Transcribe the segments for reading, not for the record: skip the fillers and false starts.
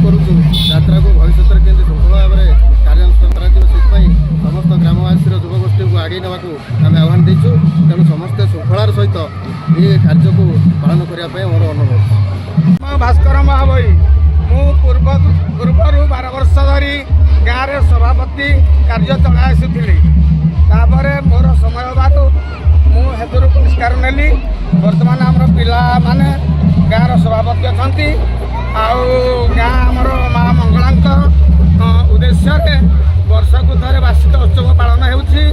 କରୁଛୁ ଯାତ୍ରା को भविष्य में केमती सफल भाव में कार्यानुष्ठान कर समस्त ग्रामवासी युवगोष्ठी को आगे नाक आम आह्वान देचु तेणु समस्ते श्रृंखलार सहित ये कार्य को पालन करने मोर अनुरोध। भास्कर महाबई मु पूर्व 12 वर्ष धरी गाँव में सभापति कार्य चला आसुली मोर समय बारू मुझे पुरस्कार नेली बर्तमान आमर पिला माने गाँव सभापति अच्छा आउ गाँ आमर माँ मंगला उद्देश्य वर्षक थे वार्षिक उत्सव पालन होगी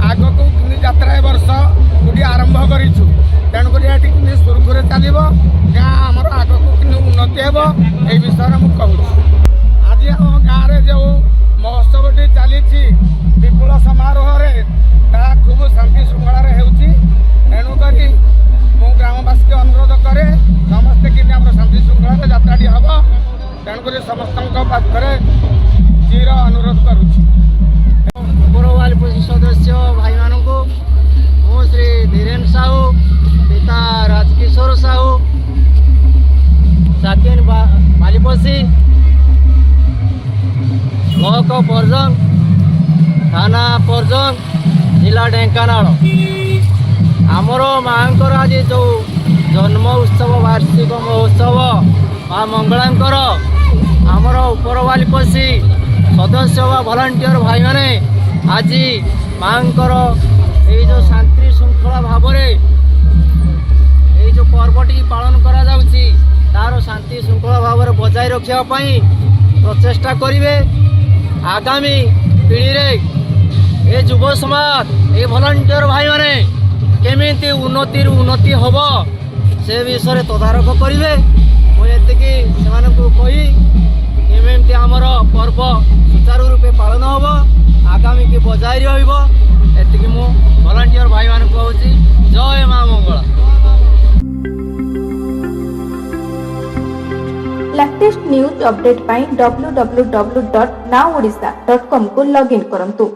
आगक यात्रा वर्ष गोटे आरंभ करूँ तेणुक ये सुरखुरे चलो गाँ आमर आगक उन्नति हे ये विषय मुझे कहूँ। आज आम गाँव में जो महोत्सवटी चली विपुल समारोह खूब शांति श्रृंखला तेणुक मु ग्रामवासी के अनुरोध करे समस्ते कि शांति श्रृंखला यात्राटी हम तेणुक समस्त पाखे चिर अनुरोध करुच्ची। पौरवाली सदस्य भाई मान मु श्री धीरेन साहू पिता राजकिशोर साहू साकिन बालीपसी ब्लॉक परजंग थाना परजंग जिला ढेंकानाल आमर माँ आज जो जन्म उत्सव वार्षिक महोत्सव माँ मंगलांकर आमर उपरवालीपसी सदस्य व भलांटियर भाई माने आज माँ ये जो शांति श्रृंखला भाव जो पर्वटी पालन करा जाउची तार शांति श्रृंखला भाव बजाय रखापी प्रचेषा करेंगे। आगामी पीढ़ी रे ये युव समाज ये भलांटियर भाई माने केमिति उन्नति हम से विषय तदारख करेंगे। मुझे कही केमिति आमर पर्व सुचारू रूपे पालन हम आगामी की बजाय रही मु भलांटियर भाई मान कहूँ जय माँ मंगला। लेटेस्ट न्यूज अपडेट पाई www.nowodisha.com को लॉगिन करंतु।